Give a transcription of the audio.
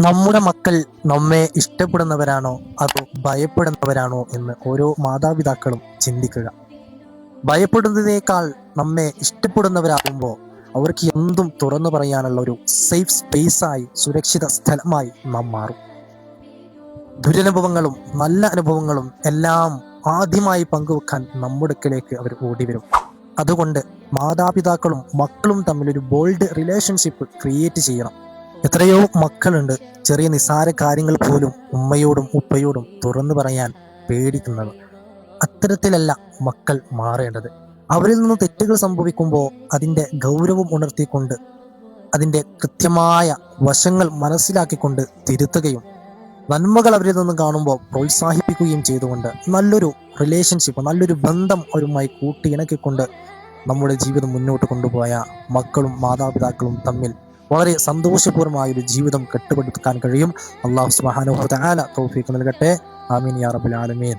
നമ്മുടെ മക്കൾ നമ്മെ ഇഷ്ടപ്പെടുന്നവരാണോ അതോ ഭയപ്പെടുന്നവരാണോ എന്ന് ഓരോ മാതാപിതാക്കളും ചിന്തിക്കുക. ഭയപ്പെടുന്നതിനേക്കാൾ നമ്മെ ഇഷ്ടപ്പെടുന്നവരാകുമ്പോൾ അവർക്ക് എന്തും തുറന്നു പറയാനുള്ള ഒരു സേഫ് സ്പേസായി, സുരക്ഷിത സ്ഥലമായി നാം മാറും. ദുരനുഭവങ്ങളും നല്ല അനുഭവങ്ങളും എല്ലാം ആദ്യമായി പങ്കുവെക്കാൻ നമ്മുടെ അടുക്കലേക്ക് അവർ ഓടി വരും. അതുകൊണ്ട് മാതാപിതാക്കളും മക്കളും തമ്മിലൊരു ബോൾഡ് റിലേഷൻഷിപ്പ് ക്രിയേറ്റ് ചെയ്യണം. എത്രയോ മക്കളുണ്ട് ചെറിയ നിസ്സാര കാര്യങ്ങൾ പോലും ഉമ്മയോടും ഉപ്പയോടും തുറന്നു പറയാൻ പേടിക്കുന്നത്. അത്തരത്തിലല്ല മക്കൾ മാറേണ്ടത്. അവരിൽ നിന്ന് തെറ്റുകൾ സംഭവിക്കുമ്പോൾ അതിൻ്റെ ഗൗരവം ഉണർത്തിക്കൊണ്ട് അതിൻ്റെ കൃത്യമായ വശങ്ങൾ മനസ്സിലാക്കിക്കൊണ്ട് തിരുത്തുകയും നന്മകൾ അവരിൽ നിന്ന് കാണുമ്പോൾ പ്രോത്സാഹിപ്പിക്കുകയും ചെയ്തുകൊണ്ട് നല്ലൊരു റിലേഷൻഷിപ്പ്, നല്ലൊരു ബന്ധം അവരുമായി കൂട്ടിയിണക്കിക്കൊണ്ട് നമ്മുടെ ജീവിതം മുന്നോട്ട് കൊണ്ടുപോയ മക്കളും മാതാപിതാക്കളും തമ്മിൽ വളരെ സന്തോഷപൂർവമായ ഒരു ജീവിതം കെട്ടുപടുക്കാൻ കഴിയും. അല്ലാഹു സുബ്ഹാനഹു വ തആല തൗഫീഖ് നൽകട്ടെ. ആമീൻ യാ റബ്ബൽ ആലമീൻ.